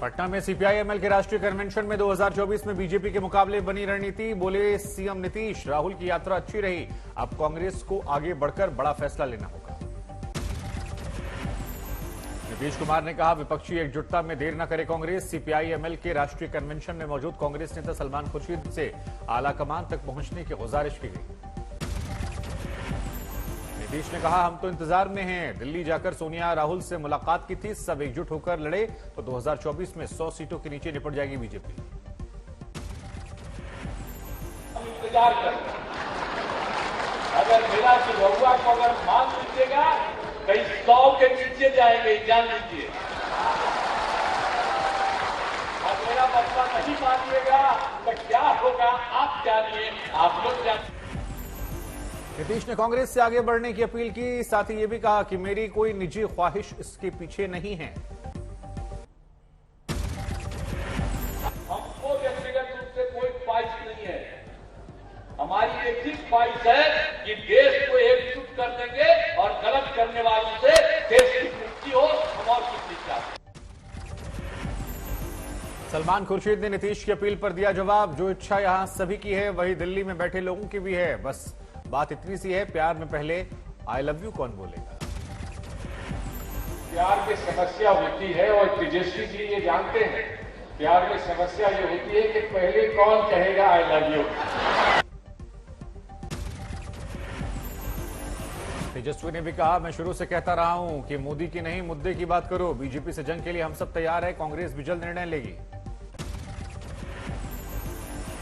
पटना में सीपीआई-एमएल के राष्ट्रीय कन्वेंशन में 2024 में बीजेपी के मुकाबले बनी रणनीति। बोले सीएम नीतीश, राहुल की यात्रा अच्छी रही, अब कांग्रेस को आगे बढ़कर बड़ा फैसला लेना होगा। नीतीश कुमार ने कहा, विपक्षी एकजुटता में देर न करे कांग्रेस। सीपीआई-एमएल के राष्ट्रीय कन्वेंशन में मौजूद कांग्रेस नेता सलमान खुर्शीद से आलाकमान तक पहुंचने की गुजारिश की गई। नीतीश ने कहा, हम तो इंतजार में हैं। दिल्ली जाकर सोनिया राहुल से मुलाकात की थी, सब एकजुट होकर लड़े तो 2024 में 100 सीटों के नीचे निपट जाएगी बीजेपी। इंतजार करें, अगर मेरा चिरहुआ को अगर मान लीजिएगा कहीं 100 के नीचे जाएंगे, जान लीजिए। और मेरा मसला नहीं मानिएगा तो क्या होगा आप जानिए, आप लोग जानिए। नीतीश ने कांग्रेस से आगे बढ़ने की अपील की, साथ ही ये भी कहा कि मेरी कोई निजी ख्वाहिश इसके पीछे नहीं है। हमको व्यक्तिगत रूप से कोई ख्वाहिश नहीं है, हमारी एक ही ख्वाहिश है कि देश को एकजुट कर देंगे और गलत करने वालों से देश की मुक्ति हो, हम और कुछ नहीं चाहते। सलमान खुर्शीद ने नीतीश की अपील पर दिया जवाब, जो इच्छा यहां सभी की है वही दिल्ली में बैठे लोगों की भी है, बस बात इतनी सी है, प्यार में पहले आई लव यू कौन बोलेगा। प्यार में समस्या होती है और तेजस्वी जी ये जानते हैं, प्यार में समस्या ये होती है कि पहले कौन कहेगा आई लव यू। तेजस्वी ने भी कहा, मैं शुरू से कहता रहा हूं कि मोदी की नहीं मुद्दे की बात करो। बीजेपी से जंग के लिए हम सब तैयार है, कांग्रेस भी जल्द निर्णय लेगी।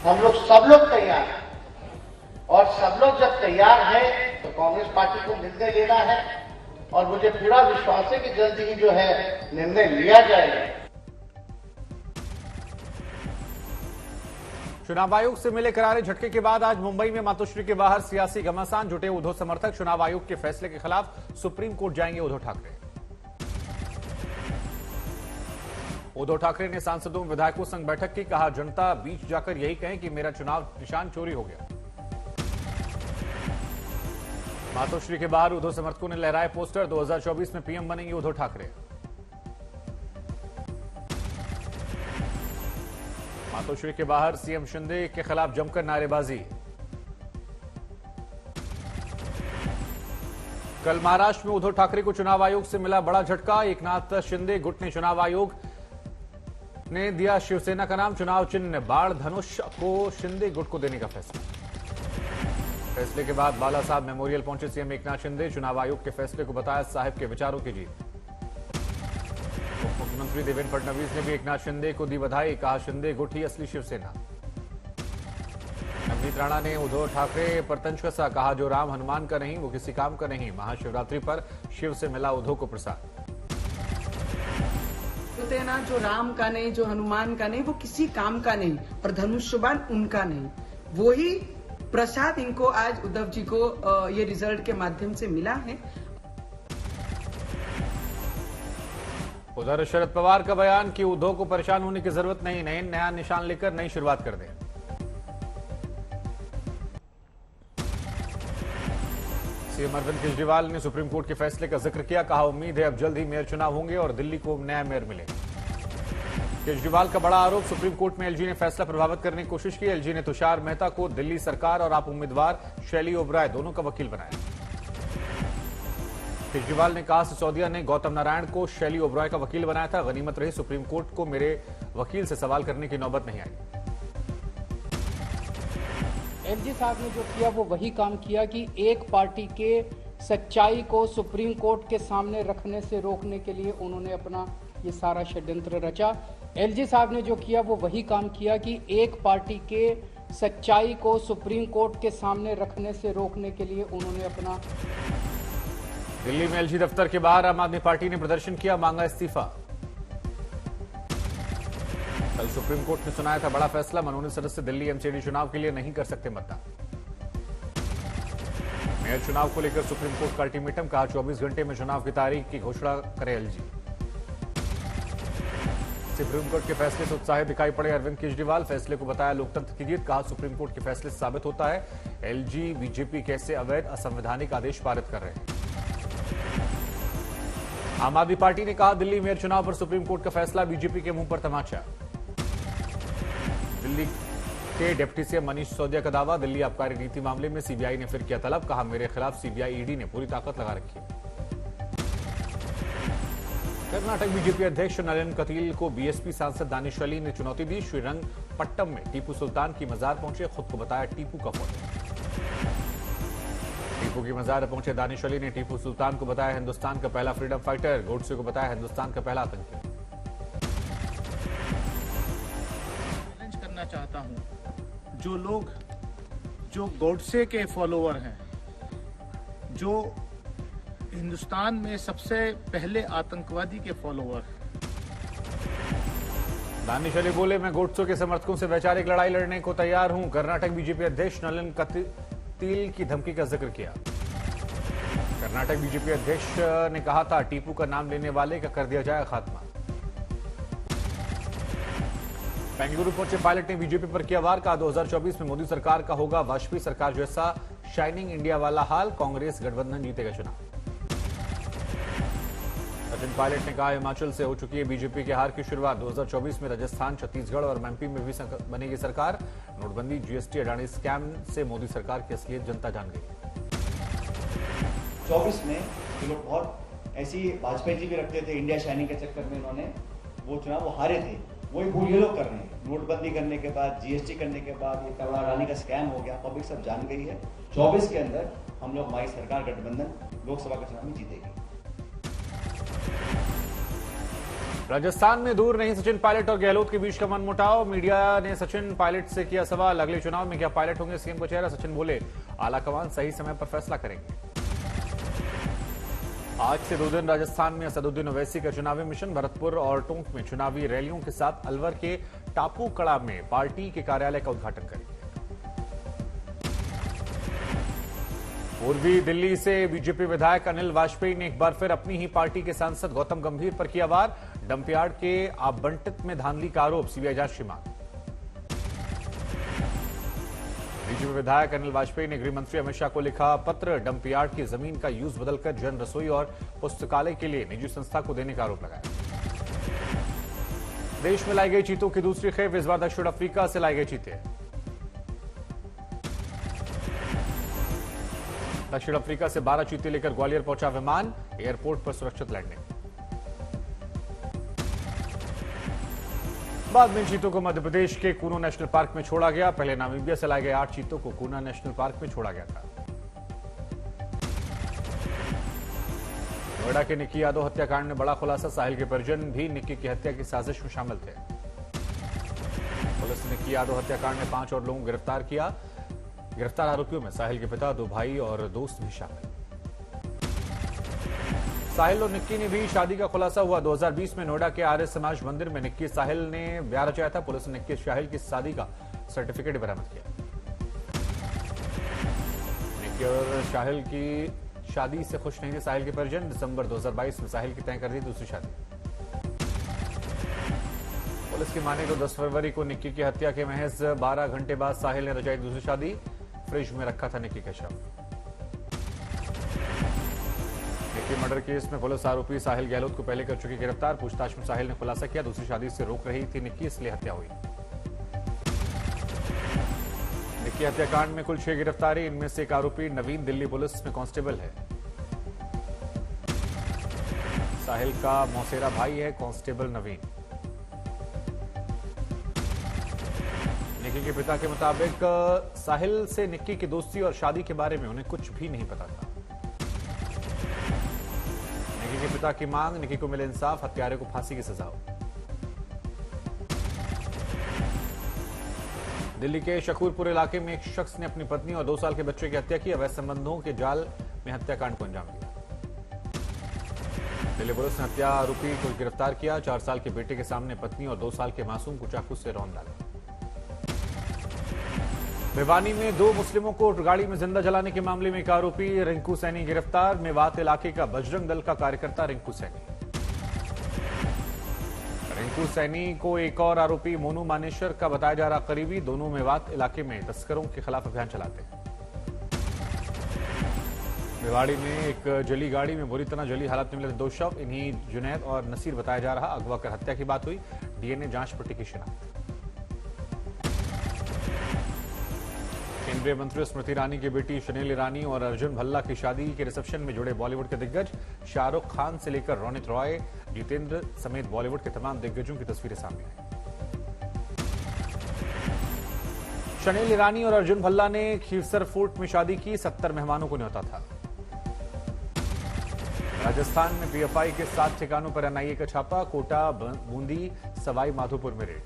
हम लोग सब लोग तैयार हैं और सब लोग जब तैयार हैं तो कांग्रेस पार्टी को निर्णय लेना है और मुझे पूरा विश्वास है कि जल्द ही जो है निर्णय लिया जाएगा। चुनाव आयोग से मिले करारे झटके के बाद आज मुंबई में मातोश्री के बाहर सियासी घमासान, जुटे उद्धव समर्थक। चुनाव आयोग के फैसले के खिलाफ सुप्रीम कोर्ट जाएंगे उद्धव ठाकरे। उद्धव ठाकरे ने सांसदों विधायकों संग बैठक की, कहा जनता बीच जाकर यही कहें कि मेरा चुनाव निशान चोरी हो गया। मातोश्री के बाहर उद्धव समर्थकों ने लहराए पोस्टर, 2024 में पीएम बनेंगे उद्धव ठाकरे। मातोश्री के बाहर सीएम शिंदे के खिलाफ जमकर नारेबाजी। कल महाराष्ट्र में उद्धव ठाकरे को चुनाव आयोग से मिला बड़ा झटका। एकनाथ शिंदे गुट ने चुनाव आयोग ने दिया शिवसेना का नाम, चुनाव चिन्ह बाढ़ धनुष को शिंदे गुट को देने का फैसला। फैसले के बाद बाला साहब मेमोरियल पहुंचे सीएम एकनाथ शिंदे, चुनाव आयोग के फैसले को बताया साहिब के विचारों की जीत। उप मुख्यमंत्री देवेंद्र फडणवीस ने भी एकनाथ शिंदे को दी बधाई, कहा शिंदे गुट ही असली शिवसेना। नवनीत राणा ने उद्धव ठाकरे पर तंज कसा, कहा जो राम हनुमान का नहीं वो किसी काम का नहीं। महाशिवरात्रि पर शिव से मिला उद्धव को प्रसाद। होते हैं ना, जो राम का नहीं, जो हनुमान का नहीं, वो किसी काम का नहीं, और धनुष्यबाण उनका नहीं, वही प्रसाद इनको आज उद्धव जी को ये रिजल्ट के माध्यम से मिला है। उधर शरद पवार का बयान कि उद्धव को परेशान होने की जरूरत नहीं, नया निशान लेकर नई शुरुआत कर दें। सीएम अरविंद केजरीवाल ने सुप्रीम कोर्ट के फैसले का जिक्र किया, कहा उम्मीद है अब जल्द ही मेयर चुनाव होंगे और दिल्ली को नया मेयर मिलेगा। केजरीवाल का बड़ा आरोप, सुप्रीम कोर्ट में एलजी ने फैसला प्रभावित करने की कोशिश की। एलजी ने तुषार मेहता को दिल्ली सरकार और आप उम्मीदवार शैली ओबराय दोनों का वकील बनाया। केजरीवाल ने कहा, सिसोदिया ने गौतम नारायण को शैली ओबराय का वकील बनाया था, गनीमत रही सुप्रीम कोर्ट को मेरे वकील से सवाल करने की नौबत नहीं आई। एलजी साहब ने जो किया वो वही काम किया कि एक पार्टी के सच्चाई को सुप्रीम कोर्ट के सामने रखने से रोकने के लिए उन्होंने अपना ये सारा षड्यंत्र रचा। एलजी साहब ने जो किया वो वही काम किया कि एक पार्टी के सच्चाई को सुप्रीम कोर्ट के सामने रखने से रोकने के लिए उन्होंने अपना। दिल्ली में एलजी दफ्तर के बाहर आम आदमी पार्टी ने प्रदर्शन किया, मांगा इस्तीफा। कल सुप्रीम कोर्ट ने सुनाया था बड़ा फैसला, मनोनीत सदस्य दिल्ली एमसीडी चुनाव के लिए नहीं कर सकते मतदान। मेयर चुनाव को लेकर सुप्रीम कोर्ट का अल्टीमेटम, कहा 24 घंटे में चुनाव की तारीख की घोषणा करे एलजी। सुप्रीम कोर्ट के फैसले से उत्साहित दिखाई पड़े अरविंद केजरीवाल, फैसले को बताया लोकतंत्र की जीत, कहा सुप्रीम कोर्ट के फैसले से साबित होता है एलजी बीजेपी कैसे अवैध असंवैधानिक आदेश पारित कर रहे हैं। आम आदमी पार्टी ने कहा दिल्ली मेयर चुनाव पर सुप्रीम कोर्ट का फैसला, बीजेपी के मुंह पर तमाचा। दिल्ली के डिप्टी सीएम मनीष सिसोदिया का दावा, दिल्ली आबकारी नीति मामले में सीबीआई ने फिर किया तलब, कहा मेरे खिलाफ सीबीआई ईडी ने पूरी ताकत लगा रखी है। कर्नाटक बीजेपी अध्यक्ष नलिन कटील को बीएसपी सांसद दानिश अली ने चुनौती दी, श्रीरंगपट्टम में टीपू सुल्तान की मजार पहुंचे, खुद को बताया टीपू का फोटो। टीपू की मजार पहुंचे दानिश अली ने टीपू सुल्तान को बताया हिंदुस्तान का पहला फ्रीडम फाइटर, गोडसे को बताया हिंदुस्तान का पहला आतंकी। चैलेंज करना चाहता हूं, जो लोग जो गोडसे के फॉलोअर हैं, जो हिंदुस्तान में सबसे पहले आतंकवादी के फॉलोअर हैं। दानिश अली बोले, मैं गोडसे के समर्थकों से वैचारिक लड़ाई लड़ने को तैयार हूं। कर्नाटक बीजेपी अध्यक्ष नलिन कटील की धमकी का जिक्र किया। कर्नाटक बीजेपी अध्यक्ष ने कहा था टीपू का नाम लेने वाले का कर दिया जाए खात्मा। बेंगलुरु पहुंचे पायलट ने बीजेपी पर किया वार, कहा 2024 में मोदी सरकार का होगा वाजपेयी सरकार जैसा शाइनिंग इंडिया वाला हाल, कांग्रेस गठबंधन जीतेगा चुनाव। सचिन पायलट ने कहा हिमाचल से हो चुकी है बीजेपी के हार की शुरुआत, 2024 में राजस्थान, छत्तीसगढ़ और एमपी में भी बनेगी सरकार। नोटबंदी, जीएसटी, अडानी स्कैम से मोदी सरकार की असलियत जनता जान गई। 24 में ये लोग बहुत ऐसी वाजपेयी जी भी रखते थे, इंडिया शाइनिंग के चक्कर में इन्होंने वो चुनाव वो हारे थे, वही भूल ये लोग कर रहे हैं। नोटबंदी करने के बाद, जीएसटी करने के बाद ये कमला रानी का स्कैम हो गया, पब्लिक सब जान गई है। 24 के अंदर हम लोग हमारी सरकार गठबंधन लोकसभा का चुनाव में जीतेगी। राजस्थान में दूर नहीं सचिन पायलट और गहलोत के बीच का मनमुटाव, मीडिया ने सचिन पायलट से किया सवाल, अगले चुनाव में क्या पायलट होंगे सीएम का चेहरा? सचिन बोले आलाकमान सही समय पर फैसला करेंगे। आज से 2 दिन राजस्थान में असदुद्दीन ओवैसी का चुनावी मिशन, भरतपुर और टोंक में चुनावी रैलियों के साथ अलवर के टापू कड़ा में पार्टी के कार्यालय का उद्घाटन करेंगे। पूर्वी दिल्ली से बीजेपी विधायक अनिल वाजपेयी ने एक बार फिर अपनी ही पार्टी के सांसद गौतम गंभीर पर किया वार, डंपयार्ड के आवंटित में धांधली का आरोप, सीबीआई जांच की मांग। बीजेपी विधायक अनिल वाजपेयी ने गृह मंत्री अमित शाह को लिखा पत्र, डंपयार्ड की जमीन का यूज बदलकर जन रसोई और पुस्तकालय के लिए निजी संस्था को देने का आरोप लगाया। देश में लाई गई चीतों की दूसरी खेप, इस बार दक्षिण अफ्रीका से लाई गई चीते। दक्षिण अफ्रीका से 12 चीते लेकर ग्वालियर पहुंचा विमान, एयरपोर्ट पर सुरक्षित लैंडिंग। बाद में चीतों को मध्य प्रदेश के कूनो नेशनल पार्क में छोड़ा गया। पहले नामीबिया से लाए गए 8 चीतों को कूना नेशनल पार्क में छोड़ा गया था। नोएडा के निक्की यादव हत्याकांड में बड़ा खुलासा, साहिल के परिजन भी निक्की की हत्या की साजिश में शामिल थे। पुलिस ने निक्की यादव हत्याकांड में 5 और लोगों को गिरफ्तार किया। गिरफ्तार आरोपियों में साहिल के पिता, 2 भाई और दोस्त भी शामिल। साहिल और निक्की ने भी शादी का खुलासा हुआ। 2020 में नोएडा के आर्य समाज मंदिर में निक्की साहिल ने ब्याह रचाया था। पुलिस ने निक्की साहिल की शादी का सर्टिफिकेट बरामद किया। निक्की और साहिल की शादी से खुश नहीं थे साहिल के परिजन। दिसंबर 2022 में साहिल की तय कर दी दूसरी शादी। पुलिस की माने तो 10 फरवरी को निक्की की हत्या के महज 12 घंटे बाद साहिल ने रचाई दूसरी शादी। फ्रिज में रखा था निक्की का शव। निक्की मर्डर केस में पुलिस आरोपी साहिल गहलोत को पहले कर चुकी गिरफ्तार। पूछताछ में साहिल ने खुलासा किया दूसरी शादी से रोक रही थी निक्की, इसलिए हत्या हुई। निक्की हत्याकांड में कुल 6 गिरफ्तारी, इनमें से एक आरोपी नवीन दिल्ली पुलिस में कांस्टेबल है। साहिल का मौसेरा भाई है कांस्टेबल नवीन। निक्की के पिता के मुताबिक साहिल से निक्की की दोस्ती और शादी के बारे में उन्हें कुछ भी नहीं पता था। निक्की के पिता की मांग, निक्की को मिले इंसाफ, हत्यारे को फांसी की सजा हो। दिल्ली के शकूरपुर इलाके में एक शख्स ने अपनी पत्नी और 2 साल के बच्चे की हत्या की। अवैध संबंधों के जाल में हत्याकांड को अंजाम दिया। दिल्ली पुलिस ने हत्या आरोपी को गिरफ्तार किया। 4 साल के बेटे के सामने पत्नी और 2 साल के मासूम को चाकू से रौंद डाला। भिवानी में 2 मुस्लिमों को गाड़ी में जिंदा जलाने के मामले में एक आरोपी रिंकू सैनी गिरफ्तार। मेवात इलाके का बजरंग दल का कार्यकर्ता रिंकू सैनी। रिंकू सैनी को एक और आरोपी मोनू मानेश्वर का बताया जा रहा करीबी। दोनों मेवात इलाके में तस्करों के खिलाफ अभियान चलाते हैं। रेवाड़ी में एक जली गाड़ी में बुरी तरह जली हालत में मिले दो शव। इन्हीं जुनैद और नसीर बताया जा रहा। अगवा कर हत्या की बात हुई। डीएनए जांच पर टिकी शिनाख्त। केंद्रीय मंत्री स्मृति ईरानी की बेटी शनेल ईरानी और अर्जुन भल्ला की शादी के रिसेप्शन में जुड़े बॉलीवुड के दिग्गज। शाहरुख खान से लेकर रोनित रॉय, जितेंद्र समेत बॉलीवुड के तमाम दिग्गजों की तस्वीरें सामने आई। शनेल ईरानी और अर्जुन भल्ला ने खीवसर फोर्ट में शादी की। 70 मेहमानों को न्योता था। राजस्थान में पीएफआई के 7 ठिकानों पर एनआईए का छापा। कोटा, बूंदी, सवाई माधोपुर में रेड।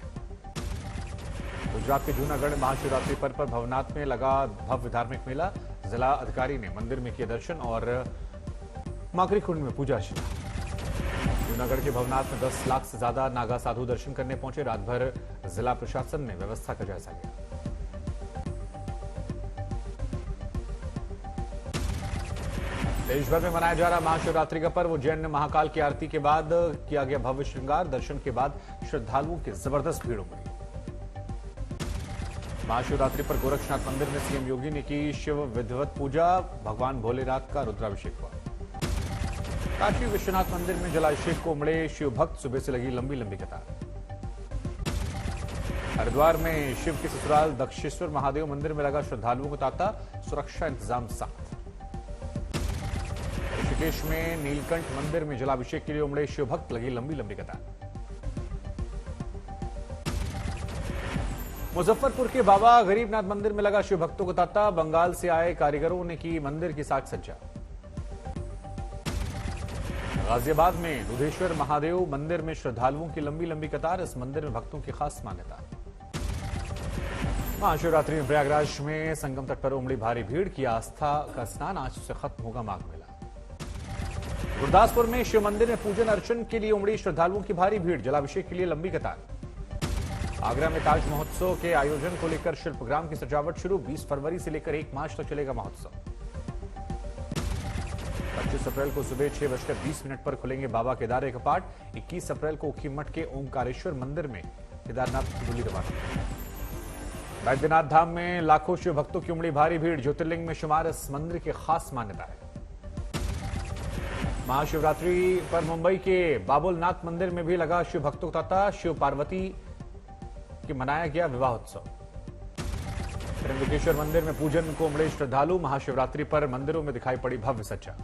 गुजरात के जूनागढ़ महाशिवरात्रि पर्व पर भवनाथ में लगा भव्य धार्मिक मेला। जिला अधिकारी ने मंदिर में किए दर्शन और माकरी कुंड में पूजा अर्चना। जूनागढ़ के भवनाथ में 10 लाख से ज्यादा नागा साधु दर्शन करने पहुंचे। रात भर जिला प्रशासन ने व्यवस्था का जायजा लिया। देश भर में मनाया जा रहा महाशिवरात्रि का पर्व। उज्जैन में महाकाल की आरती के बाद किया गया भव्य श्रृंगार। दर्शन के बाद श्रद्धालुओं की जबरदस्त भीड़ उमड़ी। महाशिवरात्रि पर गोरक्षनाथ मंदिर में सीएम योगी ने की शिव विधिवत पूजा। भगवान भोलेनाथ का रुद्राभिषेक हुआ। काशी विश्वनाथ मंदिर में जलाभिषेक को उमड़े शिव भक्त। सुबह से लगी लंबी लंबी कतार। हरिद्वार में शिव के ससुराल दक्षेश्वर महादेव मंदिर में लगा श्रद्धालुओं को तांता। सुरक्षा इंतजाम सख्त। ऋषिकेश में नीलकंठ मंदिर में जलाभिषेक के लिए उमड़े शिव भक्त। लगी लंबी लंबी कतार। मुजफ्फरपुर के बाबा गरीबनाथ मंदिर में लगा शिव भक्तों को तांता। बंगाल से आए कारीगरों ने की मंदिर की साज सज्जा। गाजियाबाद में दुधेश्वर महादेव मंदिर में श्रद्धालुओं की लंबी लंबी कतार। इस मंदिर में भक्तों की खास मान्यता। महाशिवरात्रि में प्रयागराज में संगम तट पर उमड़ी भारी भीड़। किया आस्था का स्नान। आज से खत्म होगा माघ मेला। गुरदासपुर में शिव मंदिर में पूजन अर्चन के लिए उमड़ी श्रद्धालुओं की भारी भीड़। जलाभिषेक के लिए लंबी कतार। आगरा में ताज महोत्सव के आयोजन को लेकर शिल्पग्राम की सजावट शुरू। 20 फरवरी से लेकर 1 मार्च तक चलेगा महोत्सव। 25 अप्रैल को सुबह 6:20 पर खुलेंगे बाबा केदार कपाट। 21 अप्रैल को उखीमठ के ओंकारेश्वर मंदिर में केदारनाथ की डोली रवाना। बैद्यनाथ धाम में लाखों शिव भक्तों की उमड़ी भारी भीड़। ज्योतिर्लिंग में शुमार इस मंदिर की खास मान्यता है। महाशिवरात्रि पर मुंबई के बाबुलनाथ मंदिर में भी लगा शिव भक्तों का तांता। शिव पार्वती की मनाया गया विवाहोत्सव। त्र्यंबकेश्वर मंदिर में पूजन को उमड़े श्रद्धालु। महाशिवरात्रि पर मंदिरों में दिखाई पड़ी भव्य सज्जा।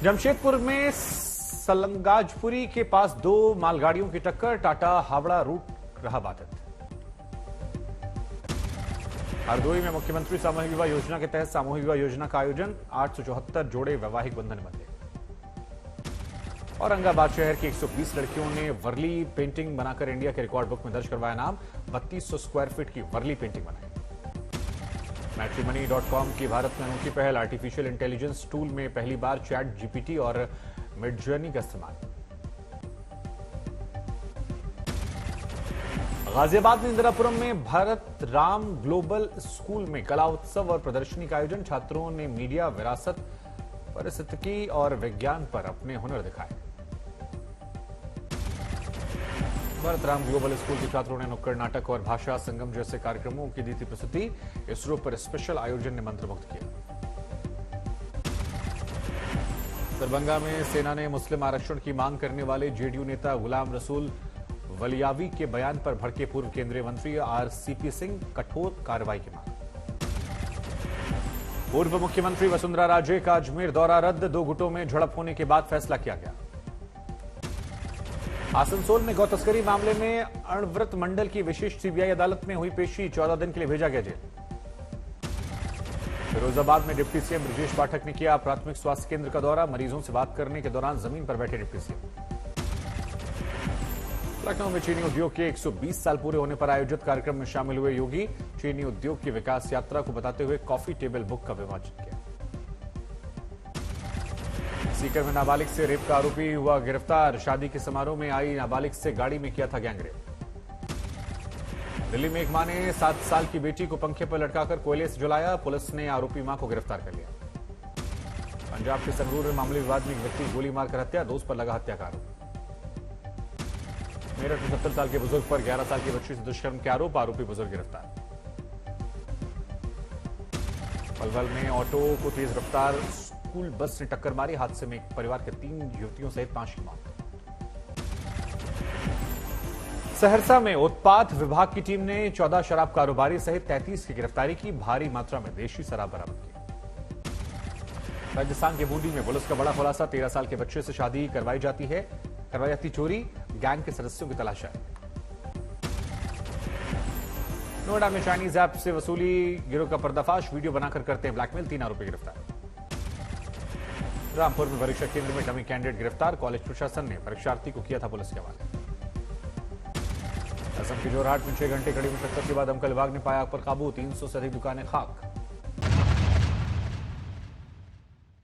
जमशेदपुर में सलंगाजपुरी के पास 2 मालगाड़ियों की टक्कर। टाटा हावड़ा रूट रहा बाधित। हरदोई में मुख्यमंत्री सामूहिक विवाह योजना के तहत सामूहिक विवाह योजना का आयोजन। 874 जोड़े वैवाहिक बंधन बंधे। औरंगाबाद शहर की 120 लड़कियों ने वर्ली पेंटिंग बनाकर इंडिया के रिकॉर्ड बुक में दर्ज करवाया नाम। 3200 स्क्वायर फीट की वर्ली पेंटिंग बनाई। मैट्रिमनी.com की भारत में अनोखी पहल। आर्टिफिशियल इंटेलिजेंस टूल में पहली बार चैट जीपीटी और मिडजर्नी का इस्तेमाल। गाजियाबाद में इंदिरापुरम में भारत राम ग्लोबल स्कूल में कला उत्सव और प्रदर्शनी का आयोजन। छात्रों ने मीडिया, विरासत, पारिस्थितिकी और विज्ञान पर अपने हुनर दिखाए। भारत राम ग्लोबल स्कूल के छात्रों ने नुक्कड़ नाटक और भाषा संगम जैसे कार्यक्रमों की दी थी प्रस्तुति। इसरो पर स्पेशल आयोजन ने मंत्रमुग्ध किया। दरभंगा में सेना ने मुस्लिम आरक्षण की मांग करने वाले जेडीयू नेता गुलाम रसूल वलियावी के बयान पर भड़के पूर्व केंद्रीय मंत्री आरसीपी सिंह। कठोर कार्रवाई की मांग। पूर्व मुख्यमंत्री वसुंधरा राजे का अजमेर दौरा रद्द। 2 गुटों में झड़प होने के बाद फैसला किया गया। आसनसोल में गौ तस्करी मामले में अणव्रत मंडल की विशेष सीबीआई अदालत में हुई पेशी। 14 दिन के लिए भेजा गया जेल। फिरोजाबाद में डिप्टी सीएम ब्रजेश पाठक ने किया प्राथमिक स्वास्थ्य केंद्र का दौरा। मरीजों से बात करने के दौरान जमीन पर बैठे डिप्टी सीएम। लखनऊ में चीनी उद्योग के 120 साल पूरे होने पर आयोजित कार्यक्रम में शामिल हुए योगी। चीनी उद्योग की विकास यात्रा को बताते हुए कॉफी टेबल बुक का विमोचन किया। सीकर में नाबालिग से रेप का आरोपी हुआ गिरफ्तार। शादी के समारोह में आई नाबालिग से गाड़ी में किया था गैंगरेप। दिल्ली में एक मां ने 7 साल की बेटी को पंखे पर लटकाकर कोयले से जलाया। पुलिस ने आरोपी मां को गिरफ्तार कर लिया। पंजाब के संगरूर में मामूली विवाद में एक व्यक्ति गोली मारकर हत्या। दोस्त पर लगा हत्या का आरोप। मेरठ में 70 साल के बुजुर्ग पर 11 साल की बच्ची से दुष्कर्म के आरोप। आरोपी बुजुर्ग गिरफ्तार। पलवल में ऑटो को तेज रफ्तार स्कूल बस ने टक्कर मारी। हादसे में एक परिवार के 3 युवतियों सहित 5 की मौत। सहरसा में उत्पाद विभाग की टीम ने 14 शराब कारोबारी सहित 33 की गिरफ्तारी की। भारी मात्रा में देशी शराब बरामद की। राजस्थान के बूंदी में पुलिस का बड़ा खुलासा। 13 साल के बच्चे से शादी करवाई जाती चोरी। गैंग के सदस्यों की तलाश है। नोएडा में चाइनीज ऐप से वसूली गिरोह का पर्दाफाश। वीडियो बनाकर करते हैं ब्लैकमेल। 3 आरोपी गिरफ्तार। रामपुर में परीक्षा केंद्र में डमी कैंडिडेट गिरफ्तार। कॉलेज प्रशासन ने परीक्षार्थी को किया था पुलिस के हवाले। असम के जोरहाट में 6 घंटे कड़ी मुशक्कत के बाद दमकल विभाग ने पाया आग पर काबू। 300 से अधिक दुकानें खाक।